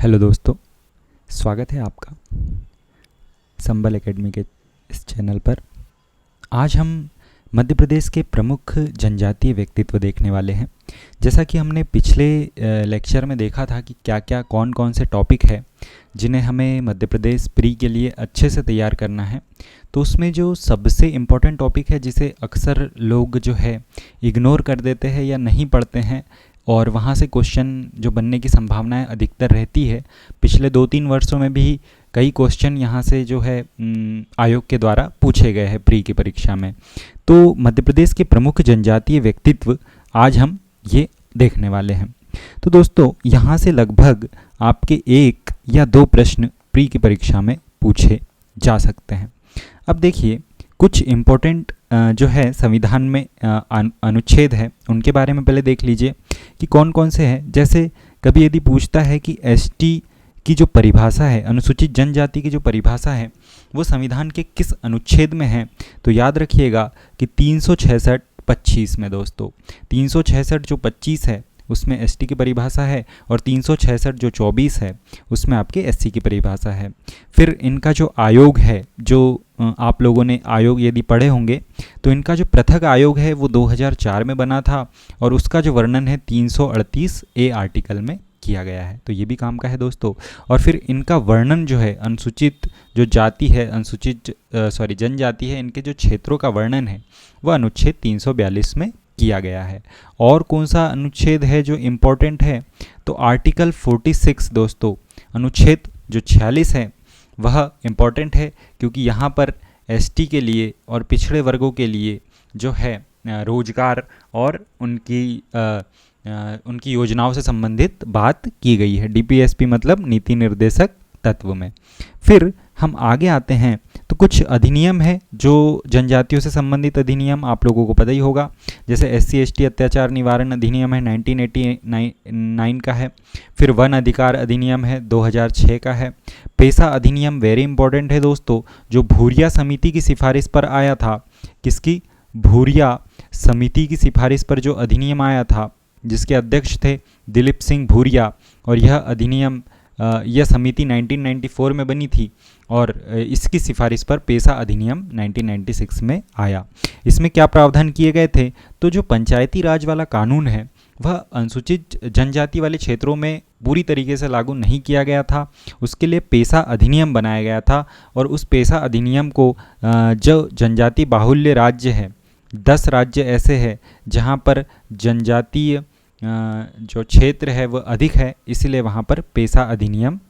Hello दोस्तों, स्वागत है आपका संबल एकेडमी के इस चैनल पर। आज हम मध्य प्रदेश के प्रमुख जनजातीय व्यक्तित्व देखने वाले हैं। जैसा कि हमने पिछले लेक्चर में देखा था कि क्या क्या कौन कौन से टॉपिक है जिन्हें हमें मध्य प्रदेश प्री के लिए अच्छे से तैयार करना है, तो उसमें जो सबसे इम्पोर्टेंट टॉपिक है जिसे अक्सर लोग जो है इग्नोर कर देते हैं या नहीं पढ़ते हैं और वहाँ से क्वेश्चन जो बनने की संभावनाएं अधिकतर रहती है। पिछले 2-3 वर्षों में भी कई क्वेश्चन यहाँ से जो है आयोग के द्वारा पूछे गए हैं प्री की परीक्षा में। तो मध्य प्रदेश के प्रमुख जनजातीय व्यक्तित्व आज हम ये देखने वाले हैं। तो दोस्तों, यहाँ से लगभग आपके 1 या 2 प्रश्न प्री की परीक्षा में पूछे जा सकते हैं। अब देखिए, कुछ इम्पोर्टेंट जो है संविधान में अनुच्छेद है उनके बारे में पहले देख लीजिए कि कौन कौन से हैं। जैसे कभी यदि पूछता है कि एसटी की जो परिभाषा है, अनुसूचित जनजाति की जो परिभाषा है, वो संविधान के किस अनुच्छेद में है, तो याद रखिएगा कि 366(25) में। दोस्तों 366 जो 25 है उसमें एसटी की परिभाषा है और 366 जो 24 है उसमें आपके एससी की परिभाषा है। फिर इनका जो आयोग है, जो आप लोगों ने आयोग यदि पढ़े होंगे तो इनका जो पृथक आयोग है वो 2004 में बना था और उसका जो वर्णन है 338A आर्टिकल में किया गया है। तो ये भी काम का है दोस्तों। और फिर इनका वर्णन जो है अनुसूचित जो जाति है, जनजाति है, इनके जो क्षेत्रों का वर्णन है वह अनुच्छेद 342 में किया गया है। और कौन सा अनुच्छेद है जो इम्पोर्टेंट है, तो आर्टिकल 46 दोस्तों, अनुच्छेद जो 46 है वह इम्पोर्टेंट है क्योंकि यहाँ पर एसटी के लिए और पिछड़े वर्गों के लिए जो है रोजगार और उनकी योजनाओं से संबंधित बात की गई है। डीपीएसपी मतलब नीति निर्देशक तत्व में। फिर हम आगे आते हैं तो कुछ अधिनियम है जो जनजातियों से संबंधित अधिनियम आप लोगों को पता ही होगा। जैसे SC/ST अत्याचार निवारण अधिनियम है 1989 का है। फिर वन अधिकार अधिनियम है 2006 का है। पेशा अधिनियम वेरी इंपॉर्टेंट है दोस्तों, जो भूरिया समिति की सिफारिश पर आया था। किसकी? भूरिया समिति की सिफारिश पर जो अधिनियम आया था जिसके अध्यक्ष थे दिलीप सिंह भूरिया, और यह समिति 1994 में बनी थी और इसकी सिफारिश पर पेशा अधिनियम 1996 में आया। इसमें क्या प्रावधान किए गए थे, तो जो पंचायती राज वाला कानून है वह अनुसूचित जनजाति वाले क्षेत्रों में पूरी तरीके से लागू नहीं किया गया था। उसके लिए पेशा अधिनियम बनाया गया था और उस पेशा अधिनियम को जो जनजाति बाहुल्य राज्य है, 10 राज्य ऐसे हैं जहाँ पर जनजातीय जो क्षेत्र है वह अधिक है, इसलिए वहाँ पर पेशा अधिनियम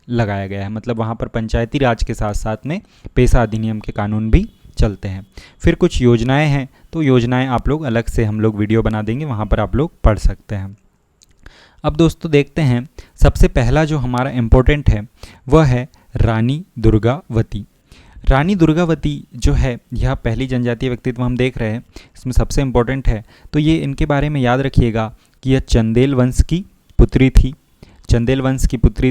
लगाया गया है। मतलब वहाँ पर पंचायती राज के साथ साथ में पेशा अधिनियम के कानून भी चलते हैं। फिर कुछ योजनाएं हैं, तो योजनाएं आप लोग अलग से हम लोग वीडियो बना देंगे, वहाँ पर आप लोग पढ़ सकते हैं। अब दोस्तों देखते हैं, सबसे पहला जो हमारा इम्पोर्टेंट है वह है रानी दुर्गावती। रानी दुर्गावती जो है यह पहली जनजातीय व्यक्तित्व हम देख रहे हैं, इसमें सबसे इम्पोर्टेंट है। तो ये इनके बारे में याद रखिएगा कि यह चंदेल वंश की पुत्री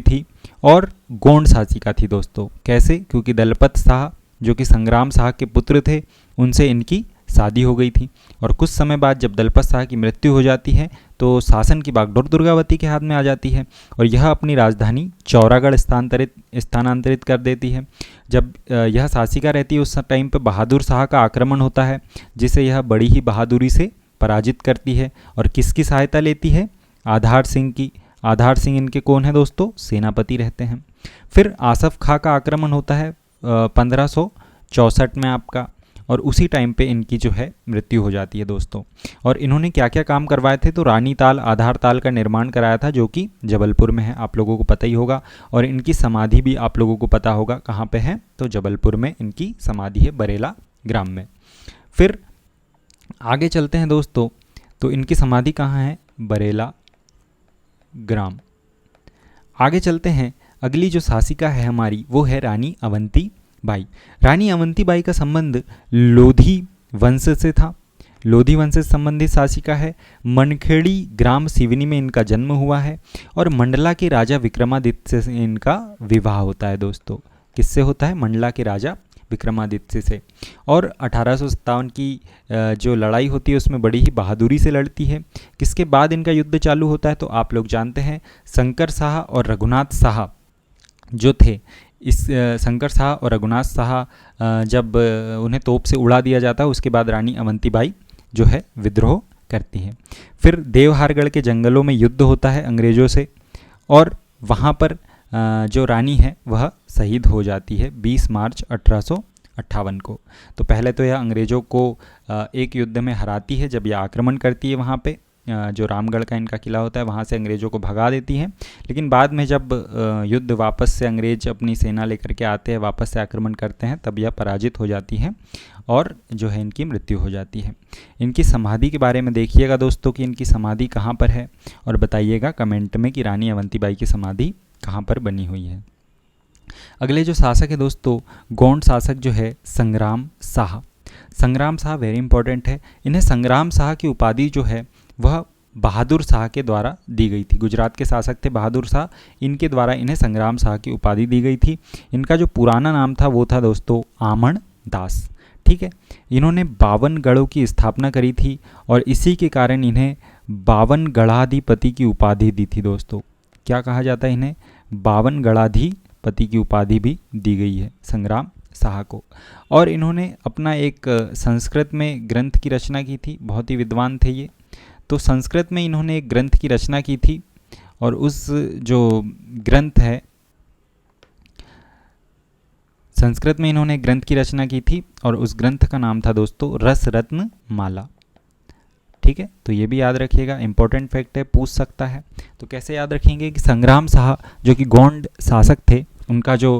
थी और गोंड शासिका थी दोस्तों। कैसे? क्योंकि दलपत शाह जो कि संग्राम शाह के पुत्र थे उनसे इनकी शादी हो गई थी और कुछ समय बाद जब दलपत शाह की मृत्यु हो जाती है तो शासन की बागडोर दुर्गावती के हाथ में आ जाती है और यह अपनी राजधानी चौरागढ़ स्थानांतरित कर देती है। जब यह शासिका रहती है उस टाइम पर बहादुर शाह का आक्रमण होता है जिसे यह बड़ी ही बहादुरी से पराजित करती है और किसकी सहायता लेती है? आधार सिंह की। आधार सिंह इनके कौन है दोस्तों? सेनापति रहते हैं। फिर आसफ खां का आक्रमण होता है 1564 में आपका, और उसी टाइम पे इनकी जो है मृत्यु हो जाती है दोस्तों। और इन्होंने क्या क्या काम करवाए थे, तो रानी ताल, आधार ताल का निर्माण कराया था जो कि जबलपुर में है, आप लोगों को पता ही होगा। और इनकी समाधि भी आप लोगों को पता होगा कहाँ पे है, तो जबलपुर में इनकी समाधि है, बरेला ग्राम में। फिर आगे चलते हैं दोस्तों, तो इनकी समाधि कहाँ है? बरेला ग्राम। आगे चलते हैं, अगली जो शासिका है हमारी वो है रानी अवंती बाई। रानी अवंती बाई का संबंध लोधी वंश से था। लोधी वंश से संबंधित शासिका है। मनखेड़ी ग्राम सिवनी में इनका जन्म हुआ है और मंडला के राजा विक्रमादित्य से इनका विवाह होता है दोस्तों। किससे होता है? मंडला के राजा विक्रमादित्य से। और 1857 की जो लड़ाई होती है उसमें बड़ी ही बहादुरी से लड़ती है। किसके बाद इनका युद्ध चालू होता है तो आप लोग जानते हैं, शंकर शाह और रघुनाथ शाह जो थे, इस शंकर शाह और रघुनाथ शाह जब उन्हें तोप से उड़ा दिया जाता है, उसके बाद रानी अवंतीबाई जो है विद्रोह करती हैं। फिर देवहारगढ़ के जंगलों में युद्ध होता है अंग्रेज़ों से, और वहाँ पर जो रानी है वह शहीद हो जाती है 20 मार्च 1858 को। तो पहले तो यह अंग्रेज़ों को एक युद्ध में हराती है जब यह आक्रमण करती है वहाँ पे, जो रामगढ़ का इनका किला होता है वहाँ से अंग्रेज़ों को भगा देती हैं। लेकिन बाद में जब युद्ध वापस से अंग्रेज अपनी सेना लेकर के आते हैं, वापस से आक्रमण करते हैं, तब यह पराजित हो जाती हैं और जो है इनकी मृत्यु हो जाती है। इनकी समाधि के बारे में देखिएगा दोस्तों कि इनकी समाधि कहाँ पर है, और बताइएगा कमेंट में कि रानी अवंतीबाई की समाधि कहाँ पर बनी हुई है। अगले जो शासक है दोस्तों, गोंड शासक जो है संग्राम शाह। संग्राम शाह वेरी इंपॉर्टेंट है। इन्हें संग्राम शाह की उपाधि जो है वह बहादुर शाह के द्वारा दी गई थी। गुजरात के शासक थे बहादुर शाह, इनके द्वारा इन्हें संग्राम शाह की उपाधि दी गई थी। इनका जो पुराना नाम था वो था दोस्तों आमण दास। ठीक है, इन्होंने 52 गढ़ों की स्थापना करी थी और इसी के कारण इन्हें 52 गढ़ाधिपति की उपाधि दी थी दोस्तों। क्या कहा जाता है इन्हें? 52 गढ़ाधिपति की उपाधि भी दी गई है संग्राम शाह को। और इन्होंने अपना एक संस्कृत में ग्रंथ की रचना की थी, बहुत ही विद्वान थे ये। तो संस्कृत में इन्होंने एक ग्रंथ की रचना की थी, और उस जो ग्रंथ है, संस्कृत में इन्होंने ग्रंथ की रचना की थी और उस ग्रंथ का नाम था दोस्तों रस रत्न माला। ठीक है, तो ये भी याद रखिएगा, इंपॉर्टेंट फैक्ट है, पूछ सकता है। तो कैसे याद रखेंगे कि संग्राम शाह जो कि गोंड शासक थे, उनका जो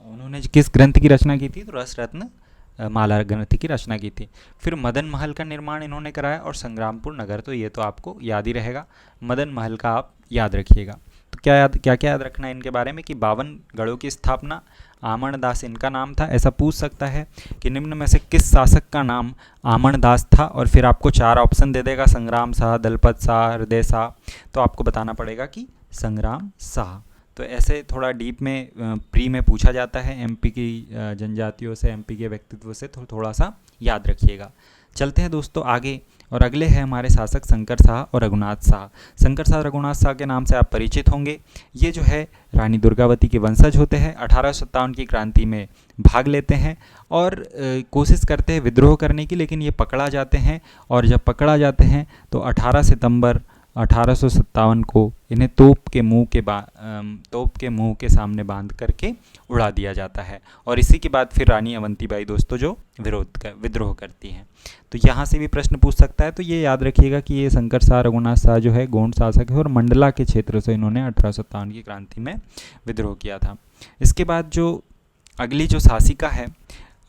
उन्होंने किस ग्रंथ की रचना की थी? तो रस रत्न माला ग्रंथ की रचना की थी। फिर मदन महल का निर्माण इन्होंने कराया और संग्रामपुर नगर, तो ये तो आपको याद ही रहेगा, मदन महल का आप याद रखिएगा। तो क्या क्या याद रखना है इनके बारे में कि 52 गढ़ों की स्थापना, आमण दास इनका नाम था। ऐसा पूछ सकता है कि निम्न में से किस शासक का नाम आमण दास था, और फिर आपको 4 ऑप्शन दे देगा, संग्राम शाह, दलपत शाह, हृदय शाह। तो आपको बताना पड़ेगा कि संग्राम शाह। तो ऐसे थोड़ा डीप में प्री में पूछा जाता है एमपी की जनजातियों से, एमपी के व्यक्तित्व से, तो थोड़ा सा याद रखिएगा। चलते हैं दोस्तों आगे, और अगले हैं हमारे शासक शंकर शाह और रघुनाथ शाह। शंकर शाह रघुनाथ शाह के नाम से आप परिचित होंगे। ये जो है रानी दुर्गावती के वंशज होते हैं। 1857 की क्रांति में भाग लेते हैं और कोशिश करते हैं विद्रोह करने की, लेकिन ये पकड़ा जाते हैं, और जब पकड़ा जाते हैं तो 18 सितंबर 1857 को इन्हें तोप के मुंह के सामने बांध करके उड़ा दिया जाता है। और इसी के बाद फिर रानी अवंतीबाई दोस्तों जो विद्रोह करती हैं। तो यहाँ से भी प्रश्न पूछ सकता है, तो ये याद रखिएगा कि ये शंकर शाह रघुनाथ शाह जो है गोंड शासक है, और मंडला के क्षेत्र से इन्होंने 1857 की क्रांति में विद्रोह किया था। इसके बाद जो अगली जो शासिका है,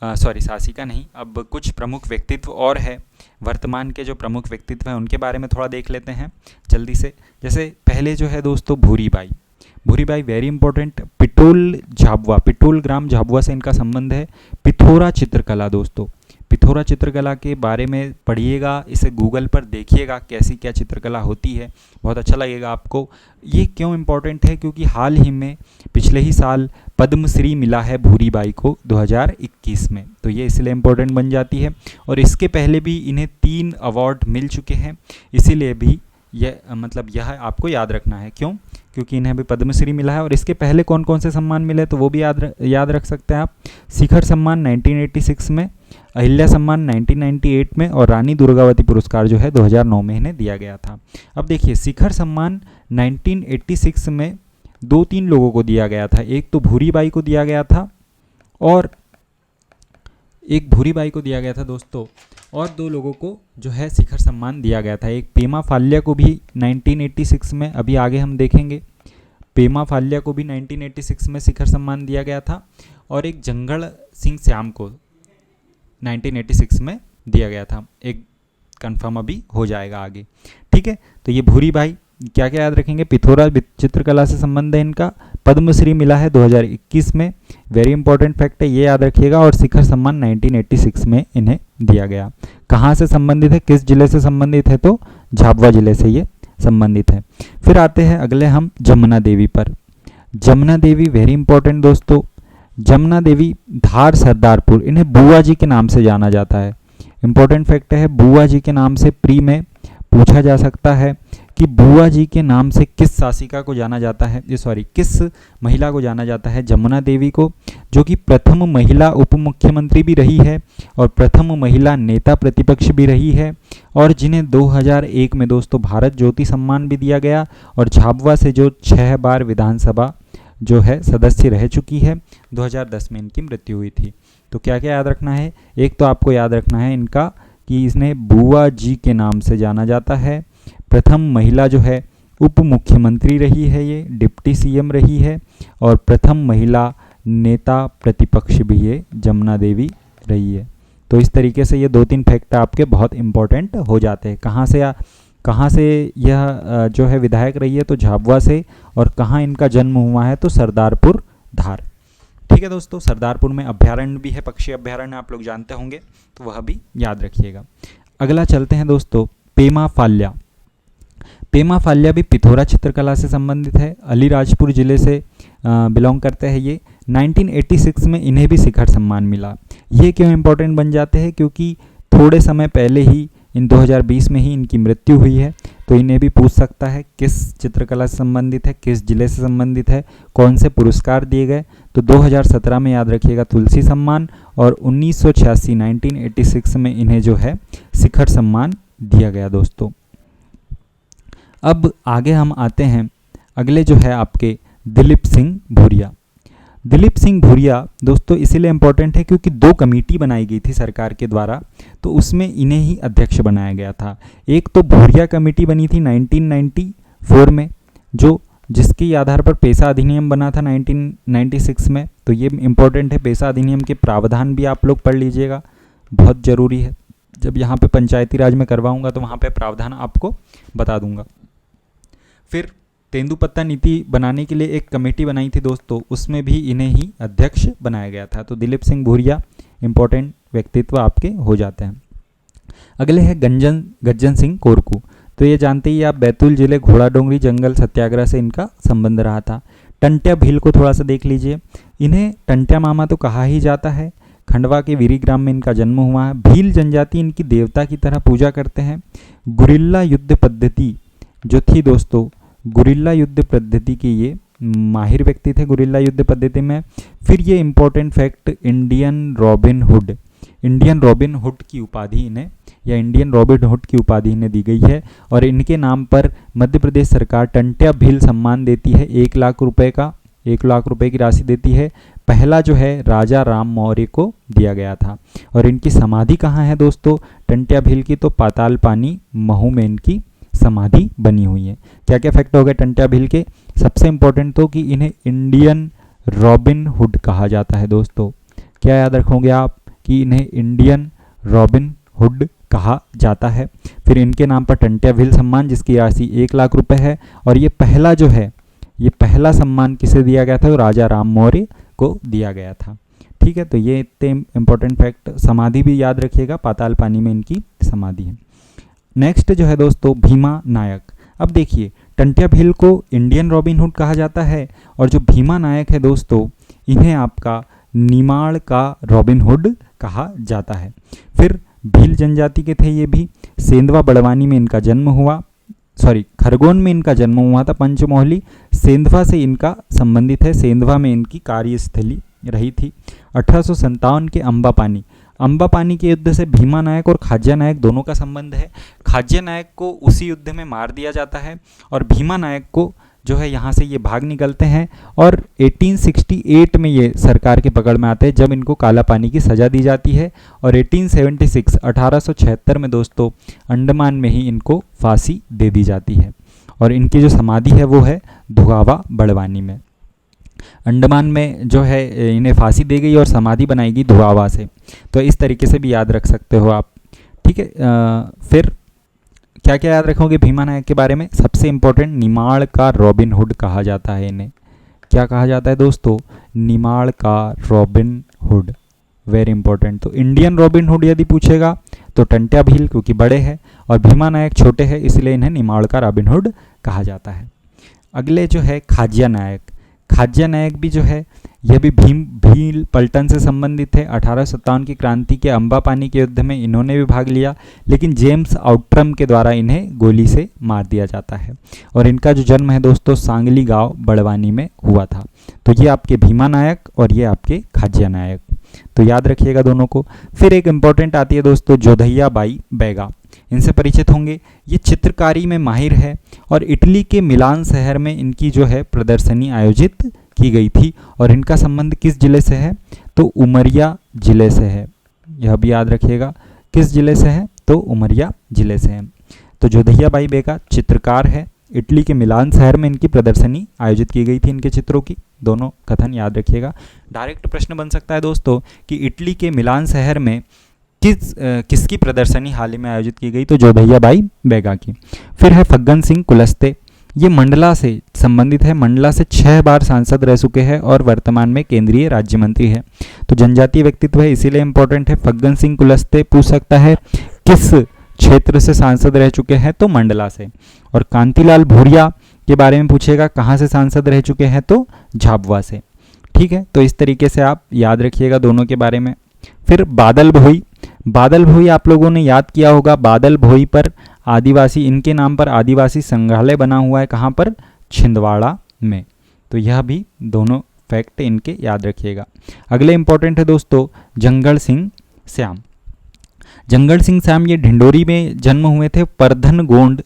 शासिका नहीं, अब कुछ प्रमुख व्यक्तित्व और है, वर्तमान के जो प्रमुख व्यक्तित्व हैं उनके बारे में थोड़ा देख लेते हैं जल्दी से। जैसे पहले जो है दोस्तों भूरीबाई वेरी इंपॉर्टेंट, पिटोल ग्राम झाबुआ से इनका संबंध है। पिथौरा चित्रकला दोस्तों, पिथौरा चित्रकला के बारे में पढ़िएगा, इसे गूगल पर देखिएगा कैसी क्या चित्रकला होती है, बहुत अच्छा लगेगा आपको। ये क्यों इम्पोर्टेंट है? क्योंकि हाल ही में पिछले ही साल पद्मश्री मिला है भूरीबाई को 2021 में, तो ये इसलिए इम्पोर्टेंट बन जाती है। और इसके पहले भी इन्हें 3 अवार्ड मिल चुके हैं, इसीलिए भी यह आपको याद रखना है। क्यों? क्योंकि इन्हें अभी पद्मश्री मिला है। और इसके पहले कौन कौन से सम्मान मिले तो वो भी याद रख सकते हैं आप। शिखर सम्मान 1986 में, अहिल्या सम्मान 1998 में, और रानी दुर्गावती पुरस्कार जो है 2009 में इन्हें दिया गया था। अब देखिए, शिखर सम्मान 1986 में 2-3 लोगों को दिया गया था। एक तो भूरीबाई को दिया गया था, और दोस्तों, और 2 लोगों को जो है शिखर सम्मान दिया गया था। एक पेमा फाल्या को भी 1986 में, अभी आगे हम देखेंगे, पेमा फाल्या को भी 1986 में शिखर सम्मान दिया गया था, और एक जंगड़ सिंह श्याम को 1986 में दिया गया था। एक कंफर्म अभी हो जाएगा आगे, ठीक है। तो ये भूरीबाई, क्या क्या याद रखेंगे? पिथौरा चित्रकला से संबंध है इनका, पद्मश्री मिला है 2021 में, वेरी इंपॉर्टेंट फैक्ट है, ये याद रखिएगा। और शिखर सम्मान 1986 में इन्हें दिया गया। कहाँ से संबंधित है, किस जिले से संबंधित है? तो झाबुआ जिले से ये संबंधित है। फिर आते हैं अगले हम जमुना देवी पर। जमुना देवी वेरी इंपॉर्टेंट दोस्तों, जमुना देवी, धार, सरदारपुर, इन्हें बुआ जी के नाम से जाना जाता है। इंपॉर्टेंट फैक्ट है, बुआ जी के नाम से प्री में पूछा जा सकता है कि बुआ जी के नाम से किस शासिका को जाना जाता है, किस महिला को जाना जाता है? जमुना देवी को, जो कि प्रथम महिला उप मुख्यमंत्री भी रही है और प्रथम महिला नेता प्रतिपक्ष भी रही है, और जिन्हें 2001 में दोस्तों भारत ज्योति सम्मान भी दिया गया, और झाबुआ से जो 6 बार विधानसभा जो है सदस्य रह चुकी है। 2010 में इनकी मृत्यु हुई थी। तो क्या क्या याद रखना है? एक तो आपको याद रखना है इनका कि इसने बुआ जी के नाम से जाना जाता है, प्रथम महिला जो है उप मुख्यमंत्री रही है, ये डिप्टी सीएम रही है, और प्रथम महिला नेता प्रतिपक्ष भी ये जमुना देवी रही है। तो इस तरीके से ये 2-3 फैक्ट आपके बहुत इंपॉर्टेंट हो जाते हैं। कहाँ से यह जो है विधायक रही है, तो झाबुआ से, और कहाँ इनका जन्म हुआ है, तो सरदारपुर, धार। ठीक है दोस्तों, सरदारपुर में अभ्यारण्य भी है, पक्षी अभ्यारण्य, आप लोग जानते होंगे, तो वह भी याद रखिएगा। अगला चलते हैं दोस्तों, पेमा फाल्या। पेमा फाल्या भी पिथौरा चित्रकला से संबंधित है, अलीराजपुर जिले से बिलोंग करते हैं ये। 1986 में इन्हें भी शिखर सम्मान मिला। ये क्यों इंपॉर्टेंट बन जाते हैं? क्योंकि थोड़े समय पहले ही इन 2020 में ही इनकी मृत्यु हुई है, तो इन्हें भी पूछ सकता है किस चित्रकला से संबंधित है, किस जिले से संबंधित है, कौन से पुरस्कार दिए गए। तो 2017 में याद रखिएगा तुलसी सम्मान, और 1986 में इन्हें जो है शिखर सम्मान दिया गया दोस्तों। अब आगे हम आते हैं, अगले जो है आपके दिलीप सिंह भूरिया। दिलीप सिंह भूरिया दोस्तों इसीलिए इम्पोर्टेंट है क्योंकि 2 कमेटी बनाई गई थी सरकार के द्वारा, तो उसमें इन्हें ही अध्यक्ष बनाया गया था। एक तो भूरिया कमेटी बनी थी 1994 में, जिसके आधार पर पेशा अधिनियम बना था 1996 में। तो ये इम्पोर्टेंट है, पेशा अधिनियम के प्रावधान भी आप लोग पढ़ लीजिएगा, बहुत ज़रूरी है। जब यहाँ पे पंचायती राज में करवाऊँगा तो वहाँ पे प्रावधान आपको बता दूँगा। फिर तेंदुपत्ता नीति बनाने के लिए एक कमेटी बनाई थी दोस्तों, उसमें भी इन्हें ही अध्यक्ष बनाया गया था। तो दिलीप सिंह भूरिया इंपॉर्टेंट व्यक्तित्व आपके हो जाते हैं। अगले है गज्जन सिंह कोरकू। तो ये जानते ही आप, बैतूल जिले घोड़ाडोंगरी जंगल सत्याग्रह से इनका संबंध रहा था। टंट्या भील को थोड़ा सा देख लीजिए, इन्हें टंट्या मामा तो कहा ही जाता है। खंडवा के वीरीग्राम में इनका जन्म हुआ है। भील जनजाति इनकी देवता की तरह पूजा करते हैं। गुरिल्ला युद्ध पद्धति जो थी दोस्तों, गुरिल्ला युद्ध पद्धति के ये माहिर व्यक्ति थे गुरिल्ला युद्ध पद्धति में। फिर ये important fact, Indian robin hood की उपाधि इन्हें, या इंडियन रॉबिन हुड की उपाधि इन्हें दी गई है, और इनके नाम पर मध्य प्रदेश सरकार टंट्या भील सम्मान देती है। 1 लाख रुपए की राशि देती है। पहला जो है राजा राम मौर्य को दिया गया था। और इनकी समाधि कहाँ है दोस्तों टंट्या भील की? तो पाताल पानी महू में इनकी समाधि बनी हुई है। क्या क्या फैक्ट हो गए टंट्या भील के? सबसे इंपॉर्टेंट तो कि इन्हें इंडियन रॉबिन हुड कहा जाता है दोस्तों। क्या याद रखोगे आप कि इन्हें इंडियन रॉबिन हुड कहा जाता है। फिर इनके नाम पर टंट्या भील सम्मान जिसकी राशि 1 लाख रुपए है। और ये पहला जो है, ये पहला सम्मान किसे दिया गया था? तो राजा राम मौर्य को दिया गया था। ठीक है, तो ये इतने इंपॉर्टेंट फैक्ट। समाधि भी याद रखिएगा, पाताल पानी में इनकी समाधि है। नेक्स्ट जो है दोस्तों भीमा नायक। अब देखिए टंट्या भील को इंडियन रॉबिन हुड कहा जाता है, और जो भीमा नायक है दोस्तों इन्हें आपका निमाड़ का रॉबिन हुड कहा जाता है। फिर भील जनजाति के थे ये भी। सेंधवा बड़वानी में इनका जन्म हुआ, खरगोन में इनका जन्म हुआ था। पंचमोहली सेंधवा से इनका संबंधित है, सेंधवा में इनकी कार्यस्थली रही थी। 1857 के अंबापानी के युद्ध से भीमा नायक और खाज्या नायक दोनों का संबंध है। खाज्या नायक को उसी युद्ध में मार दिया जाता है, और भीमा नायक को जो है यहाँ से ये भाग निकलते हैं, और 1868 में ये सरकार के पकड़ में आते हैं जब इनको काला पानी की सज़ा दी जाती है। और 1876 में दोस्तों अंडमान में ही इनको फांसी दे दी जाती है। और इनकी जो समाधि है वो है धुआवा बड़वानी में। अंडमान में जो है इन्हें फांसी दी गई और समाधि बनाई गई धुआवा से। तो इस तरीके से भी याद रख सकते हो आप। ठीक है, फिर क्या क्या याद रखोगे भीमा नायक के बारे में? सबसे इंपॉर्टेंट, निमाड़ का रॉबिन हुड कहा जाता है इन्हें। क्या कहा जाता है दोस्तों? निमाड़ का रॉबिन हुड, वेरी इंपॉर्टेंट। तो इंडियन रॉबिन हुड यदि पूछेगा तो टंट्या भील क्योंकि बड़े हैं, और भीमा नायक छोटे हैं इसलिए इन्हें निमाड़ का रॉबिन हुड कहा जाता है। अगले जो है खाज्या नायक। खाज्या नायक भी जो है यह भी भील पलटन से संबंधित है। 1857 की क्रांति के अम्बापानी के युद्ध में इन्होंने भी भाग लिया, लेकिन जेम्स आउट्रम के द्वारा इन्हें गोली से मार दिया जाता है। और इनका जो जन्म है दोस्तों सांगली गांव बड़वानी में हुआ था। तो ये आपके भीमा नायक और ये आपके खाज्या नायक, तो याद रखिएगा दोनों को। फिर एक इंपॉर्टेंट आती है दोस्तों जोधैया बाई बेगा, इनसे परिचित होंगे। ये चित्रकारी में माहिर है और इटली के मिलान शहर में इनकी जो है प्रदर्शनी आयोजित की गई थी। और इनका संबंध किस जिले से है? तो उमरिया जिले से है। यह भी याद रखिएगा, किस जिले से है? तो उमरिया जिले से है। तो जोधैया बाई बेगा चित्रकार है। इटली के मिलान शहर में इनकी प्रदर्शनी आयोजित की गई थी इनके चित्रों की। दोनों कथन याद रखिएगा। डायरेक्ट प्रश्न बन सकता है दोस्तों कि इटली के मिलान शहर में किसकी प्रदर्शनी हाल ही में आयोजित की गई? तो जोधैया बाई बेगा की। फिर है फग्गन सिंह कुलस्ते, ये मंडला से संबंधित है। मंडला से 6 बार सांसद रह चुके हैं और वर्तमान में केंद्रीय राज्य मंत्री है। तो जनजातीय व्यक्तित्व है इसीलिए इंपॉर्टेंट है। फग्गन सिंह कुलस्ते पूछ सकता है किस क्षेत्र से सांसद रह चुके हैं? तो मंडला से। और कांतिलाल भूरिया के बारे में पूछेगा कहाँ से सांसद रह चुके हैं? तो झाबुआ से। ठीक है, तो इस तरीके से आप याद रखिएगा दोनों के बारे में। फिर बादल भोई, बादल भोई आप लोगों ने याद किया होगा। बादल भोई पर आदिवासी, इनके नाम पर आदिवासी संग्रहालय बना हुआ है। कहाँ पर? छिंदवाड़ा में। तो यह भी दोनों फैक्ट इनके याद रखिएगा। अगले इंपॉर्टेंट है दोस्तों जंगल सिंह श्याम। जंगल सिंह श्याम ये ढिंडोरी में जन्म हुए थे। परधन गोंड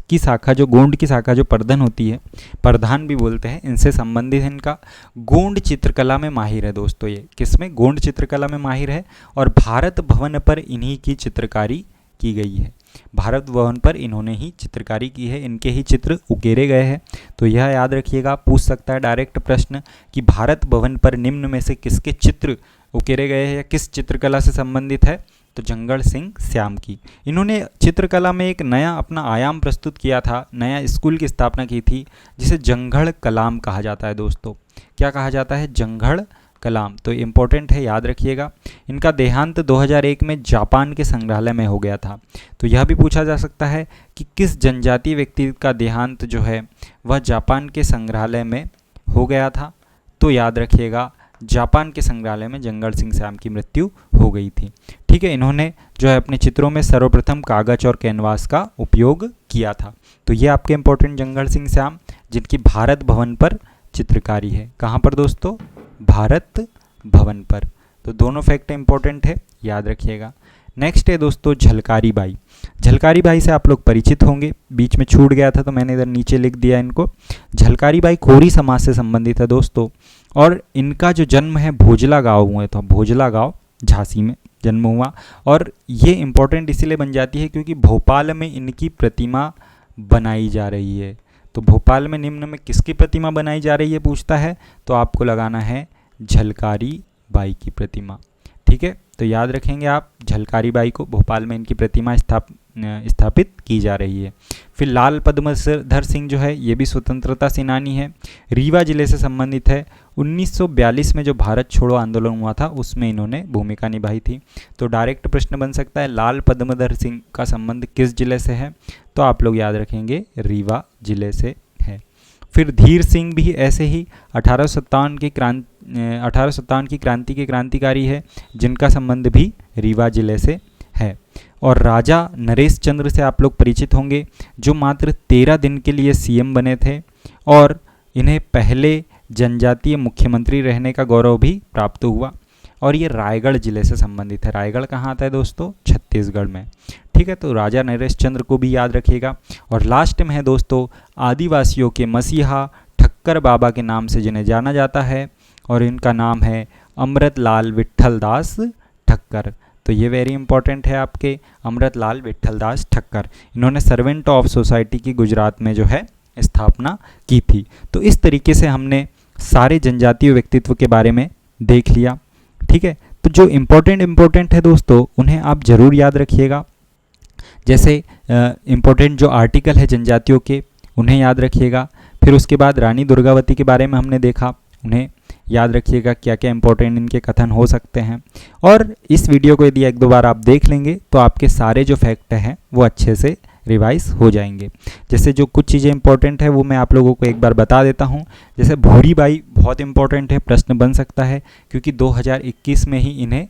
की शाखा, जो गोंड की शाखा जो परधन होती है, परधान भी बोलते हैं, इनसे संबंधित है। इनका गोंड चित्रकला में माहिर है दोस्तों। ये किसमें? गोंड चित्रकला में माहिर है। और भारत भवन पर इन्हीं की चित्रकारी की गई है। भारत भवन पर इन्होंने ही चित्रकारी की है, इनके ही चित्र उकेरे गए हैं। तो यह याद रखिएगा, पूछ सकता है डायरेक्ट प्रश्न कि भारत भवन पर निम्न में से किसके चित्र उकेरे गए हैं या किस चित्रकला से संबंधित है? तो जंगल सिंह श्याम की। इन्होंने चित्रकला में एक नया अपना आयाम प्रस्तुत किया था, नया स्कूल की स्थापना की थी जिसे जंघड़ कलाम कहा जाता है दोस्तों। क्या कहा जाता है? जंघड़ कलाम। तो इम्पोर्टेंट है, याद रखिएगा। इनका देहांत 2001 में जापान के संग्रहालय में हो गया था। तो यह भी पूछा जा सकता है कि किस जनजातीय व्यक्ति का देहांत जो है वह जापान के संग्रहालय में हो गया था? तो याद रखिएगा जापान के संग्रहालय में जंगल सिंह श्याम की मृत्यु हो गई थी। ठीक है, इन्होंने जो है अपने चित्रों में सर्वप्रथम कागज और कैनवास का उपयोग किया था। तो ये आपके इंपॉर्टेंट जंगल सिंह श्याम, जिनकी भारत भवन पर चित्रकारी है। कहाँ पर दोस्तों? भारत भवन पर। तो दोनों फैक्ट इंपॉर्टेंट है, याद रखिएगा। नेक्स्ट है दोस्तों झलकारी बाई। झलकारी बाई से आप लोग परिचित होंगे, बीच में छूट गया था तो मैंने इधर नीचे लिख दिया इनको। झलकारी बाई कोरी समाज से संबंधित है दोस्तों। और इनका जो जन्म है भोजला गांव हुआ था, भोजला गांव झांसी में जन्म हुआ। और ये इंपॉर्टेंट इसीलिए बन जाती है क्योंकि भोपाल में इनकी प्रतिमा बनाई जा रही है। तो भोपाल में निम्न में किसकी प्रतिमा बनाई जा रही है पूछता है, तो आपको लगाना है झलकारी बाई की प्रतिमा। ठीक है, तो याद रखेंगे आप झलकारी बाई को, भोपाल में इनकी प्रतिमा स्थापित की जा रही है। फिर लाल पद्मधर सिंह जो है ये भी स्वतंत्रता सेनानी है, रीवा जिले से संबंधित है। 1942 में जो भारत छोड़ो आंदोलन हुआ था उसमें इन्होंने भूमिका निभाई थी। तो डायरेक्ट प्रश्न बन सकता है लाल पद्मधर सिंह का संबंध किस जिले से है? तो आप लोग याद रखेंगे रीवा जिले से है। फिर धीर सिंह भी ऐसे ही 1857 की क्रांति के क्रांतिकारी है, जिनका संबंध भी रीवा जिले से है। और राजा नरेश चंद्र से आप लोग परिचित होंगे, जो मात्र 13 दिन के लिए सीएम बने थे और इन्हें पहले जनजातीय मुख्यमंत्री रहने का गौरव भी प्राप्त हुआ। और ये रायगढ़ जिले से संबंधित है। रायगढ़ कहाँ आता है दोस्तों? छत्तीसगढ़ में। ठीक है, तो राजा नरेश चंद्र को भी याद रखिएगा। और लास्ट में है दोस्तों आदिवासियों के मसीहा ठक्कर बाबा के नाम से जिन्हें जाना जाता है, और इनका नाम है अमृतलाल विट्ठलदास ठक्कर। तो ये वेरी इंपॉर्टेंट है आपके, अमृतलाल विट्ठलदास ठक्कर। इन्होंने सर्वेंट ऑफ सोसाइटी की गुजरात में जो है स्थापना की थी। तो इस तरीके से हमने सारे जनजातीय व्यक्तित्व के बारे में देख लिया। ठीक है, तो जो इम्पोर्टेंट है दोस्तों उन्हें आप ज़रूर याद रखिएगा। जैसे इम्पोर्टेंट जो आर्टिकल है जनजातियों के उन्हें याद रखिएगा। फिर उसके बाद रानी दुर्गावती के बारे में हमने देखा, उन्हें याद रखिएगा क्या क्या इंपॉर्टेंट इनके कथन हो सकते हैं। और इस वीडियो को यदि 1-2 बार आप देख लेंगे तो आपके सारे जो फैक्ट हैं वो अच्छे से रिवाइज हो जाएंगे। जैसे जो कुछ चीज़ें इंपॉर्टेंट है वो मैं आप लोगों को एक बार बता देता हूँ। जैसे बहुत इंपॉर्टेंट है, प्रश्न बन सकता है क्योंकि 2021 में ही इन्हें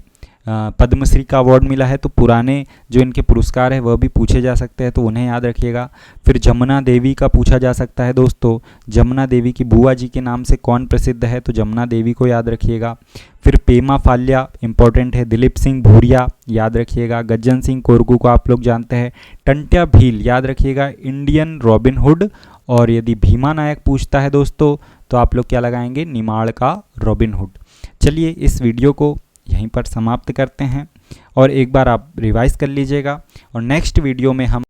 पद्मश्री का अवार्ड मिला है। तो पुराने जो इनके पुरस्कार है वह भी पूछे जा सकते हैं, तो उन्हें याद रखिएगा। फिर जमुना देवी का पूछा जा सकता है दोस्तों, जमुना देवी की बुआ जी के नाम से कौन प्रसिद्ध है, तो जमुना देवी को याद रखिएगा। फिर पेमा फाल्या इंपॉर्टेंट है, दिलीप सिंह भूरिया याद रखिएगा, गज्जन सिंह कोरगू को आप लोग जानते हैं, टंट्या भील याद रखिएगा, इंडियन रॉबिन हुड, और यदि भीमा नायक पूछता है दोस्तों तो आप लोग क्या लगाएंगे, निमाड़ का रॉबिन हुड। चलिए इस वीडियो को यहीं पर समाप्त करते हैं और एक बार आप रिवाइज कर लीजिएगा और नेक्स्ट वीडियो में हम